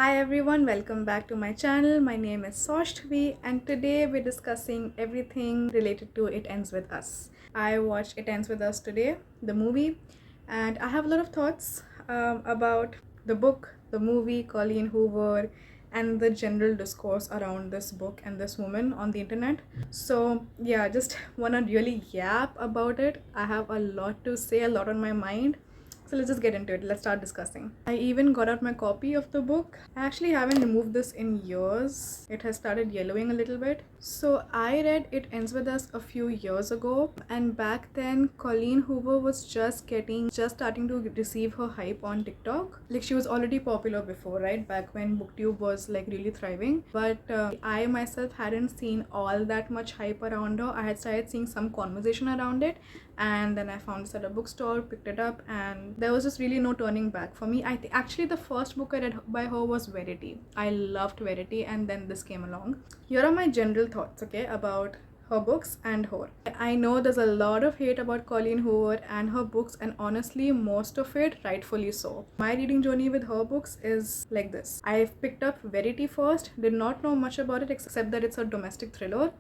Hi everyone, welcome back to my channel. My name is Soshtvi and today we're discussing everything related to It Ends With Us. I watched It Ends With Us today, the movie, and I have a lot of thoughts about the book, the movie, Colleen Hoover, and the general discourse around this book and this woman on the internet. So yeah, just wanna really yap about it. I have a lot to say, a lot on my mind. So let's just get into it. Let's start discussing. I even got out my copy of the book. I actually haven't removed this in years. It has started yellowing a little bit. So I read It Ends With Us a few years ago, and back then Colleen Hoover was just starting to receive her hype on TikTok. Like she was already popular before, right? Back when booktube was like really thriving. But I myself hadn't seen all that much hype around her. I had started seeing some conversation around it, and then I found this at a bookstore, picked it up, and there was just really no turning back for me. Actually the first book I read by her was Verity. I loved Verity, and then this came along. Here are my general thoughts, okay, about her books and her. I know there's a lot of hate about Colleen Hoover and her books, and honestly most of it rightfully so. My reading journey with her books is like this. I've picked up Verity first, did not know much about it except that it's a domestic thriller,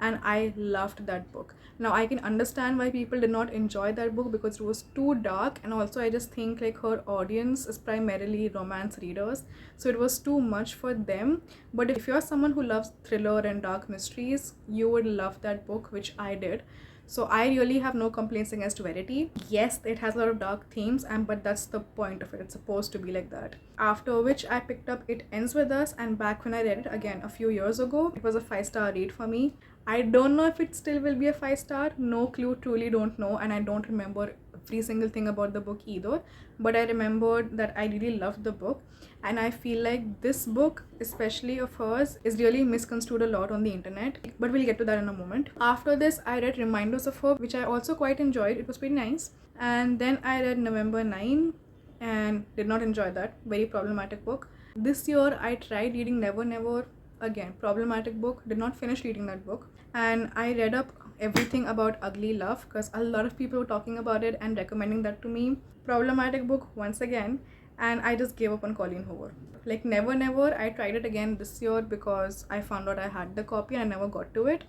and I loved that book. Now I can understand why people did not enjoy that book because it was too dark, and also I just think like her audience is primarily romance readers, so it was too much for them. But if you're someone who loves thriller and dark mysteries, you would love that book, which I did. So I really have no complaints against Verity. Yes, it has a lot of dark themes, but that's the point of it. It's supposed to be like that. After which I picked up It Ends With Us, and back when I read it again a few years ago, it was a 5-star read for me. I don't know if it still will be a 5-star. No clue, truly don't know, and I don't remember every single thing about the book either. But I remembered that I really loved the book, and I feel like this book, especially of hers, is really misconstrued a lot on the internet. But we'll get to that in a moment. After this, I read Reminders of Her, which I also quite enjoyed. It was pretty nice. And then I read November 9 and did not enjoy that. Very problematic book. This year, I tried reading Never Never. Again, problematic book. Did not finish reading that book. And I read up everything about Ugly Love because a lot of people were talking about it and recommending that to me. Problematic book once again, and I just gave up on Colleen Hoover. Like Never Never, I tried it again this year because I found out I had the copy and I never got to it.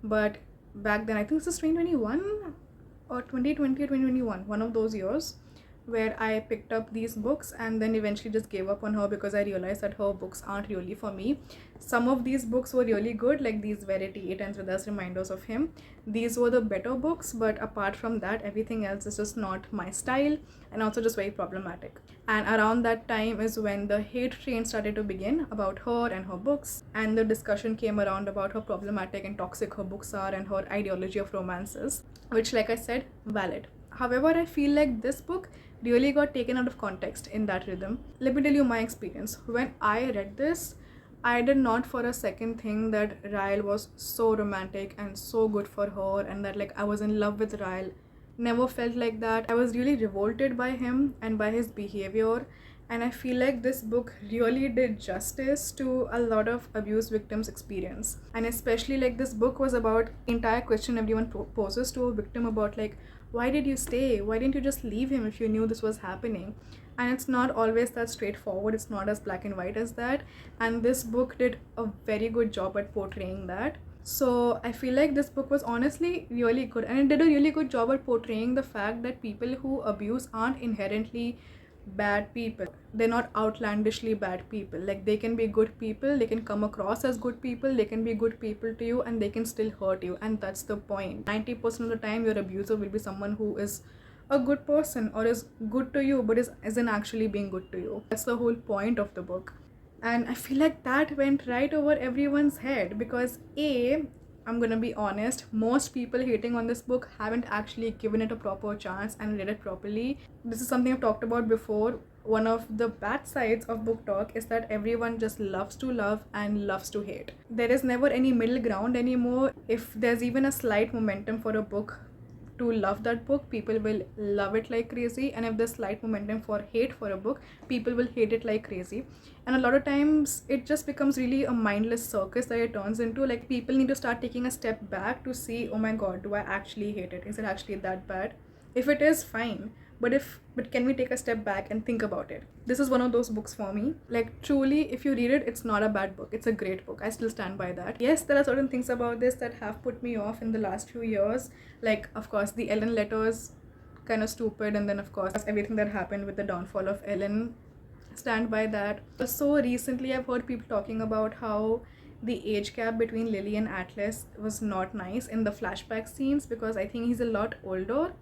But back then, I think this is 2021 or 2020 or 2021, one of those years, where I picked up these books and then eventually just gave up on her because I realized that her books aren't really for me. Some of these books were really good, like these Verity, It Ends With Us, Reminders of Him. These were the better books, but apart from that, everything else is just not my style and also just very problematic. And around that time is when the hate train started to begin about her and her books, and the discussion came around about how problematic and toxic her books are and her ideology of romances, which, like I said, valid. However, I feel like this book really got taken out of context in that rhythm. Let me tell you my experience. When I read this, I did not for a second think that Ryle was so romantic and so good for her and that like I was in love with Ryle. Never felt like that. I was really revolted by him and by his behavior, and I feel like this book really did justice to a lot of abuse victims' experience. And especially like this book was about the entire question everyone poses to a victim about like, why did you stay? Why didn't you just leave him if you knew this was happening? And it's not always that straightforward. It's not as black and white as that, and this book did a very good job at portraying that. So I feel like this book was honestly really good, and it did a really good job at portraying the fact that people who abuse aren't inherently bad people. They're not outlandishly bad people. Like they can be good people, they can come across as good people, they can be good people to you, and they can still hurt you, and that's the point. 90% of the time your abuser will be someone who is a good person or is good to you but isn't actually being good to you. That's the whole point of the book. And I feel like that went right over everyone's head because I'm gonna be honest, most people hating on this book haven't actually given it a proper chance and read it properly. This is something I've talked about before. One of the bad sides of BookTok is that everyone just loves to love and loves to hate. There is never any middle ground anymore. If there's even a slight momentum for a book to love that book, people will love it like crazy, and if there's slight momentum for hate for a book, people will hate it like crazy. And a lot of times it just becomes really a mindless circus that it turns into. Like people need to start taking a step back to see, oh my god, do I actually hate it? Is it actually that bad? If it is, fine, but can we take a step back and think about it? This is one of those books for me. Like, truly, if you read it, it's not a bad book. It's a great book. I still stand by that. Yes, there are certain things about this that have put me off in the last few years. Like, of course, the Ellen letters, kind of stupid, and then of course everything that happened with the downfall of Ellen. Stand by that. So recently I've heard people talking about how the age gap between Lily and Atlas was not nice in the flashback scenes, because I think he's a lot older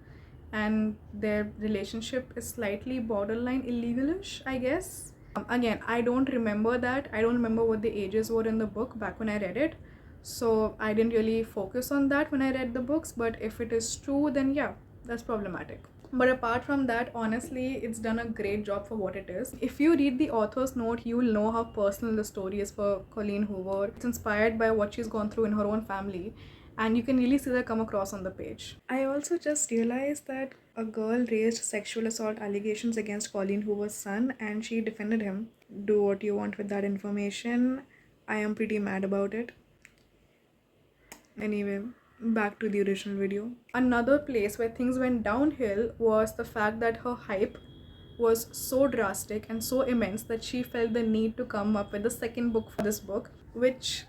and their relationship is slightly borderline illegalish, I guess. Again, I don't remember that. I don't remember what the ages were in the book back when I read it, so I didn't really focus on that when I read the books. But if it is true, then yeah, that's problematic. But apart from that, honestly, it's done a great job for what it is. If you read the author's note, you will know how personal the story is for Colleen Hoover. It's inspired by what she's gone through in her own family, and you can really see that come across on the page. I also just realized that a girl raised sexual assault allegations against Colleen Hoover's son, and she defended him. Do what you want with that information. I am pretty mad about it. Anyway, back to the original video. Another place where things went downhill was the fact that her hype was so drastic and so immense that she felt the need to come up with a second book for this book, which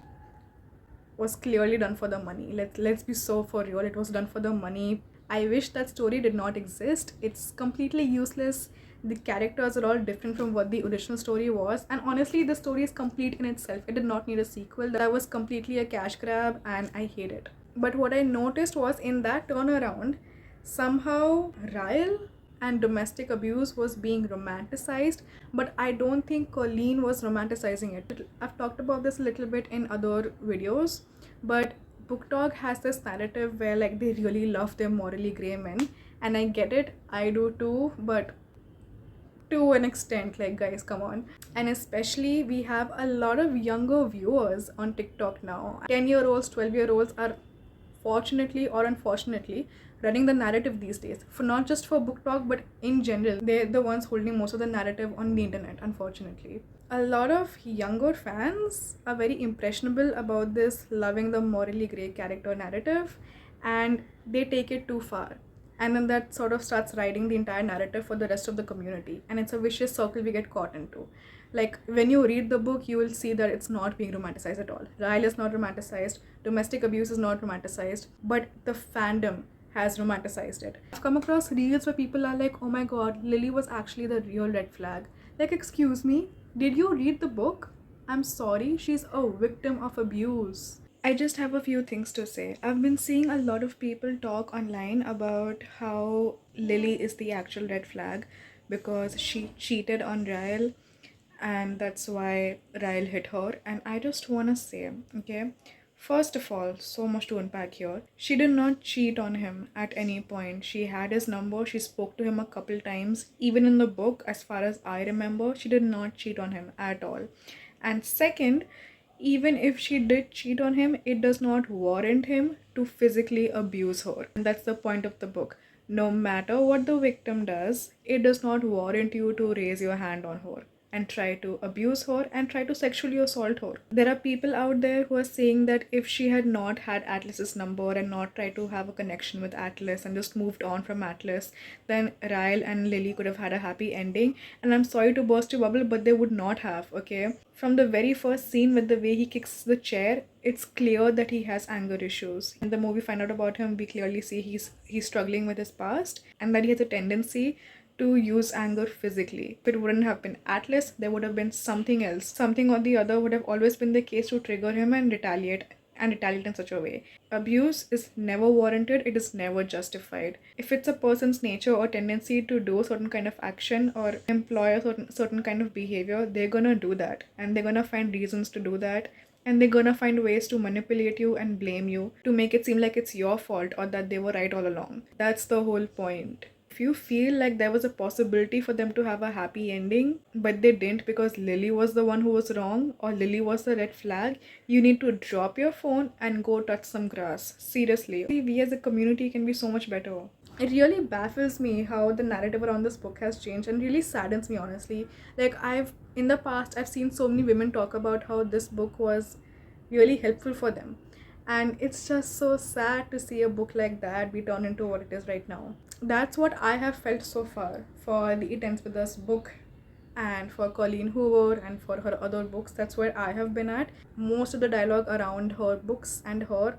was clearly done for the money. Let's be so for real, it was done for the money. I wish that story did not exist. It's completely useless. The characters are all different from what the original story was, and honestly the story is complete in itself. It did not need a sequel. That was completely a cash grab and I hate it. But what I noticed was, in that turnaround, somehow Ryle and domestic abuse was being romanticized, but I don't think Colleen was romanticizing it. I've talked about this a little bit in other videos, but BookTok has this narrative where like they really love their morally grey men, and I get it, I do too, but to an extent, like, guys, come on. And especially we have a lot of younger viewers on TikTok now. 10-year-olds, 12-year-olds are, fortunately or unfortunately, running the narrative these days. For not just for BookTok, but in general, they're the ones holding most of the narrative on the internet, unfortunately. A lot of younger fans are very impressionable about this loving the morally grey character narrative, and they take it too far. And then that sort of starts riding the entire narrative for the rest of the community, and it's a vicious circle we get caught into. Like, when you read the book, you will see that it's not being romanticized at all. Ryle is not romanticized, domestic abuse is not romanticized, but the fandom has romanticized it. I've come across reels where people are like, oh my god, Lily was actually the real red flag. Like, excuse me, did you read the book? I'm sorry, she's a victim of abuse. I just have a few things to say. I've been seeing a lot of people talk online about how Lily is the actual red flag because she cheated on Ryle, and that's why Ryle hit her. And I just want to say, okay, first of all, so much to unpack here. She did not cheat on him at any point. She had his number, she spoke to him a couple times. Even in the book, as far as I remember, she did not cheat on him at all. And second, even if she did cheat on him, it does not warrant him to physically abuse her. And that's the point of the book. No matter what the victim does, it does not warrant you to raise your hand on her and try to abuse her and try to sexually assault her. There are people out there who are saying that if she had not had Atlas's number and not tried to have a connection with Atlas and just moved on from Atlas, then Ryle and Lily could have had a happy ending. And I'm sorry to burst your bubble, but they would not have, okay? From the very first scene with the way he kicks the chair, it's clear that he has anger issues. In the movie find out about him, we clearly see he's struggling with his past and that he has a tendency to use anger physically. If it wouldn't have been Atlas, there would have been something else. Something or the other would have always been the case to trigger him and retaliate in such a way. Abuse is never warranted, it is never justified. If it's a person's nature or tendency to do a certain kind of action or employ a certain kind of behavior, they're gonna do that. And they're gonna find reasons to do that. And they're gonna find ways to manipulate you and blame you to make it seem like it's your fault or that they were right all along. That's the whole point. If you feel like there was a possibility for them to have a happy ending, but they didn't because Lily was the one who was wrong or Lily was the red flag, you need to drop your phone and go touch some grass. Seriously. We as a community can be so much better. It really baffles me how the narrative around this book has changed and really saddens me, honestly. Like, in the past, I've seen so many women talk about how this book was really helpful for them. And it's just so sad to see a book like that be turned into what it is right now. That's what I have felt so far for the It Ends With Us book and for Colleen Hoover and for her other books. That's where I have been at. Most of the dialogue around her books and her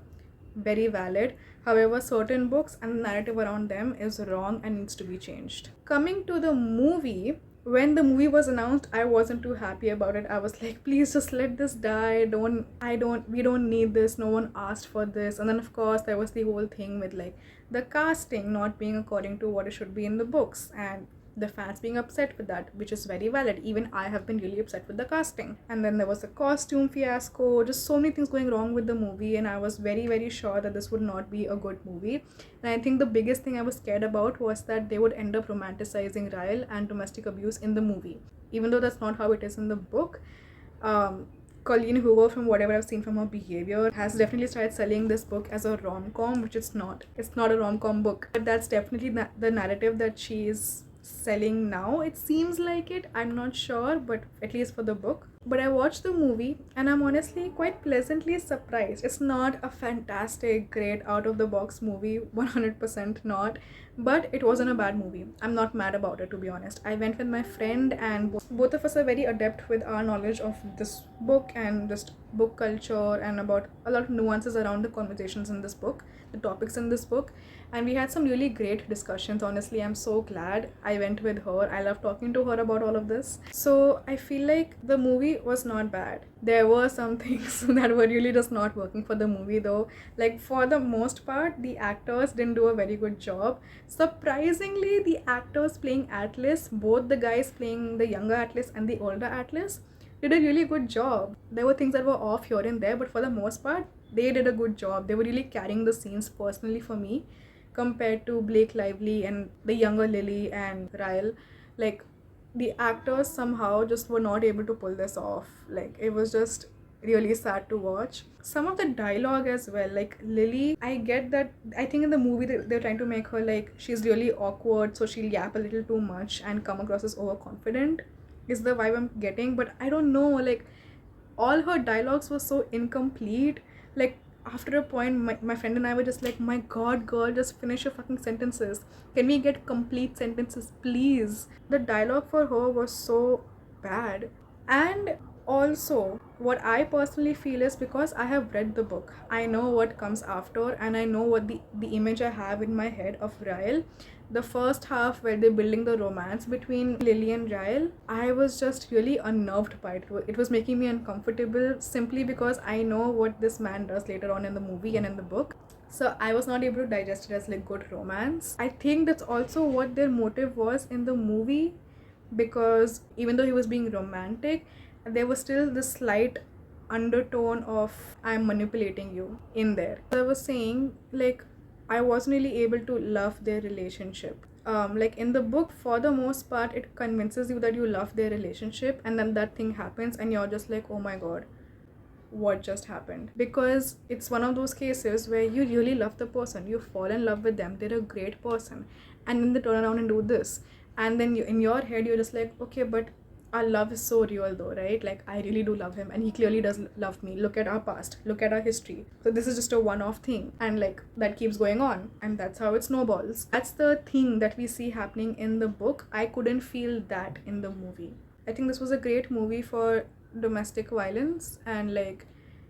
very valid. However, certain books and the narrative around them is wrong and needs to be changed. Coming to the movie, when the movie was announced, I wasn't too happy about it. I was like, please just let this die. We don't need this. No one asked for this. And then of course there was the whole thing with like the casting not being according to what it should be in the books, and the fans being upset with that, which is very valid. Even I have been really upset with the casting. And then there was a costume fiasco, just so many things going wrong with the movie, and I was very, very sure that this would not be a good movie. And I think the biggest thing I was scared about was that they would end up romanticizing Ryle and domestic abuse in the movie, even though that's not how it is in the book. Colleen Hoover, from whatever I've seen from her behavior, has definitely started selling this book as a rom-com, which it's not. It's not a rom-com book, but that's definitely the narrative that she's selling now. It seems like it, I'm not sure, but at least for the book. But I watched the movie and I'm honestly quite pleasantly surprised. It's not a fantastic, great, out of the box movie, 100% not, but it wasn't a bad movie. I'm not mad about it, to be honest. I went with my friend and both of us are very adept with our knowledge of this book and just book culture and about a lot of nuances around the conversations in this book, the topics in this book, and we had some really great discussions. Honestly, I'm so glad I went with her. I love talking to her about all of this. So I feel like the movie was not bad. There were some things that were really just not working for the movie though. Like for the most part, the actors didn't do a very good job. Surprisingly, the actors playing Atlas, both the guys playing the younger Atlas and the older Atlas, did a really good job. There were things that were off here and there, but for the most part, they did a good job. They were really carrying the scenes personally for me, compared to Blake Lively and the younger Lily and Ryle. Like, the actors somehow just were not able to pull this off. Like, it was just really sad to watch. Some of the dialogue as well, like Lily, I get that. I think in the movie they're trying to make her like she's really awkward, so she'll yap a little too much and come across as overconfident, is the vibe I'm getting. But I don't know, like all her dialogues were so incomplete. Like after a point, my friend and I were just like, my god, girl, just finish your fucking sentences. Can we get complete sentences, please? The dialogue for her was so bad. And also, what I personally feel is, because I have read the book, I know what comes after, and I know what the image I have in my head of Ryle. The first half where they're building the romance between Lily and Ryle, I was just really unnerved by it. It was making me uncomfortable simply because I know what this man does later on in the movie and in the book. So I was not able to digest it as like good romance. I think that's also what their motive was in the movie, because even though he was being romantic, there was still this slight undertone of I'm manipulating you in there. I was saying, like, I wasn't really able to love their relationship. Like in the book, for the most part, it convinces you that you love their relationship, and then that thing happens and you're just like, oh my god, what just happened? Because it's one of those cases where you really love the person, you fall in love with them, they're a great person, and then they turn around and do this, and then in your head you're just like, okay, but our love is so real though, right? Like I really do love him and he clearly does love me. Look at our past, look at our history. So this is just a one-off thing, and like that keeps going on, and that's how it snowballs. That's the thing that we see happening in the book. I couldn't feel that in the movie. I think this was a great movie for domestic violence and, like,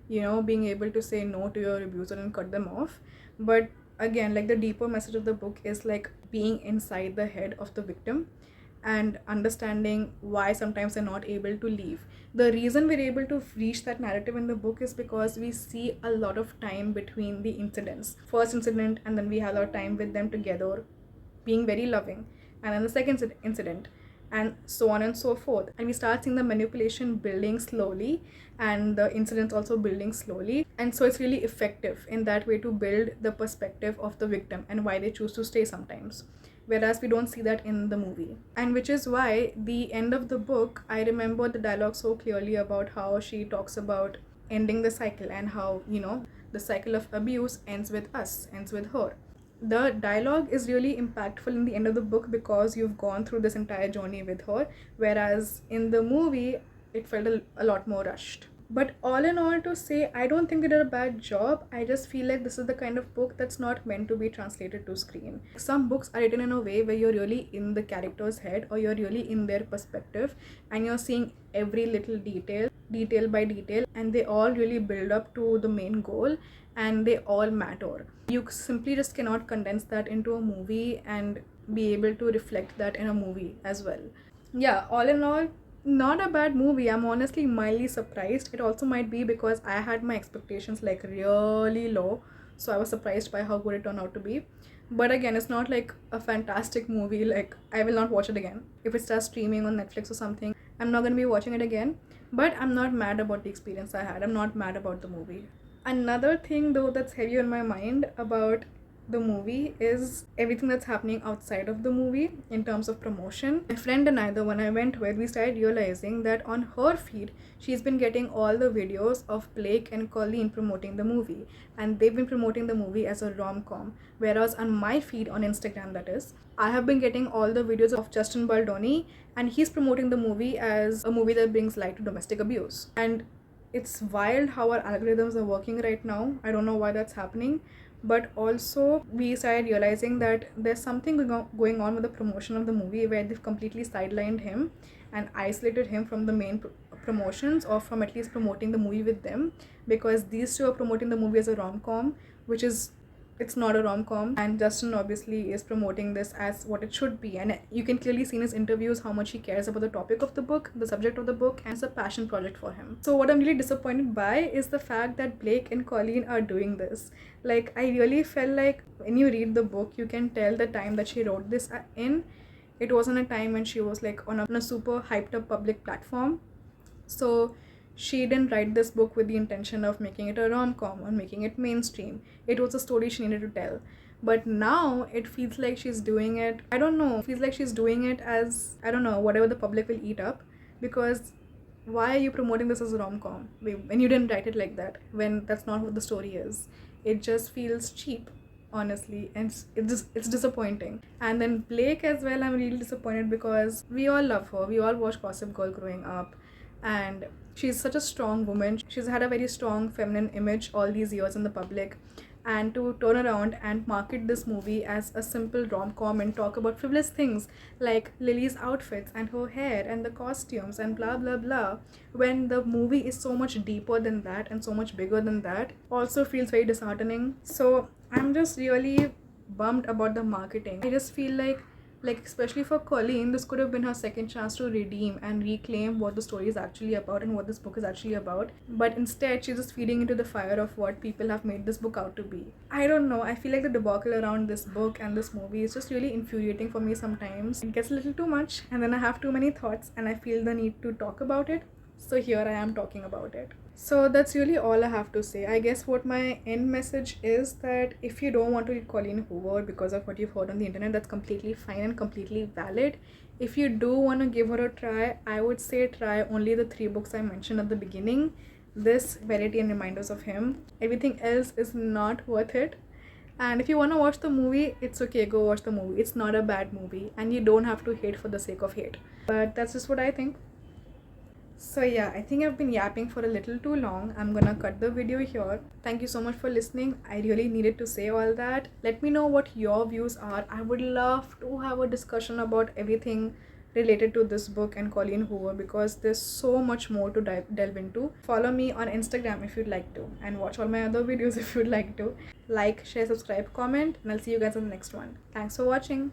you know, being able to say no to your abuser and cut them off. But again, like, the deeper message of the book is like being inside the head of the victim and understanding why sometimes they're not able to leave. The reason we're able to reach that narrative in the book is because we see a lot of time between the incidents. First incident, and then we have a lot of time with them together being very loving, and then the second incident, and so on and so forth. And we start seeing the manipulation building slowly and the incidents also building slowly. And so it's really effective in that way to build the perspective of the victim and why they choose to stay sometimes. Whereas we don't see that in the movie. And which is why the end of the book, I remember the dialogue so clearly about how she talks about ending the cycle and how, you know, the cycle of abuse ends with us, ends with her. The dialogue is really impactful in the end of the book because you've gone through this entire journey with her, whereas in the movie it felt a lot more rushed. But all in all, to say, I don't think they did a bad job. I just feel like this is the kind of book that's not meant to be translated to screen. Some books are written in a way where you're really in the character's head, or you're really in their perspective, and you're seeing every little detail by detail, and they all really build up to the main goal, and they all matter. You simply just cannot condense that into a movie and be able to reflect that in a movie as well. Yeah, all in all, not a bad movie. I'm honestly mildly surprised. It also might be because I had my expectations like really low, so I was surprised by how good it turned out to be. But again, it's not like a fantastic movie. Like, I will not watch it again. If it starts streaming on Netflix or something, I'm not gonna be watching it again. But I'm not mad about the experience I had. I'm not mad about the movie. Another thing though that's heavy on my mind about the movie is everything that's happening outside of the movie in terms of promotion. My friend and I, the one I went with, we started realizing that on her feed, she's been getting all the videos of Blake and Colleen promoting the movie, and they've been promoting the movie as a rom-com. Whereas on my feed on Instagram, that is, I have been getting all the videos of Justin Baldoni, and he's promoting the movie as a movie that brings light to domestic abuse. And it's wild how our algorithms are working right now. I don't know why that's happening, but also we started realizing that there's something going on with the promotion of the movie where they've completely sidelined him and isolated him from the main promotions, or from at least promoting the movie with them, because these two are promoting the movie as a rom-com, which is, it's not a rom-com, and Justin obviously is promoting this as what it should be. And you can clearly see in his interviews how much he cares about the topic of the book, the subject of the book, and it's a passion project for him. So what I'm really disappointed by is the fact that Blake and Colleen are doing this. Like, I really felt like when you read the book, you can tell the time that she wrote this in. It wasn't a time when she was like on a super hyped up public platform. So she didn't write this book with the intention of making it a rom-com or making it mainstream. It was a story she needed to tell. But now it feels like she's doing it, I don't know, feels like she's doing it as, I don't know, whatever the public will eat up. Because why are you promoting this as a rom-com when you didn't write it like that, when that's not what the story is? It just feels cheap, honestly, and it's disappointing. And then Blake as well, I'm really disappointed because we all love her. We all watched Gossip Girl growing up, and she's such a strong woman. She's had a very strong feminine image all these years in the public, and to turn around and market this movie as a simple rom-com and talk about frivolous things like Lily's outfits and her hair and the costumes and blah blah blah, when the movie is so much deeper than that and so much bigger than that, also feels very disheartening. So I'm just really bummed about the marketing. I just feel like especially for Colleen, this could have been her second chance to redeem and reclaim what the story is actually about and what this book is actually about. But instead, she's just feeding into the fire of what people have made this book out to be. I don't know, I feel like the debacle around this book and this movie is just really infuriating for me sometimes. It gets a little too much, and then I have too many thoughts and I feel the need to talk about it. So here I am talking about it. So that's really all I have to say. I guess what my end message is that if you don't want to read Colleen Hoover because of what you've heard on the internet, that's completely fine and completely valid. If you do want to give her a try, I would say try only the 3 books I mentioned at the beginning. This, Verity and Reminders of Him. Everything else is not worth it. And if you want to watch the movie, it's okay, go watch the movie. It's not a bad movie, and you don't have to hate for the sake of hate. But that's just what I think. So yeah, I think I've been yapping for a little too long. I'm gonna cut the video here. Thank you so much for listening. I really needed to say all that. Let me know what your views are. I would love to have a discussion about everything related to this book and Colleen Hoover, because there's so much more to delve into. Follow me on Instagram if you'd like to, and watch all my other videos if you'd like to. Like, share, subscribe, comment, and I'll see you guys in the next one. Thanks for watching.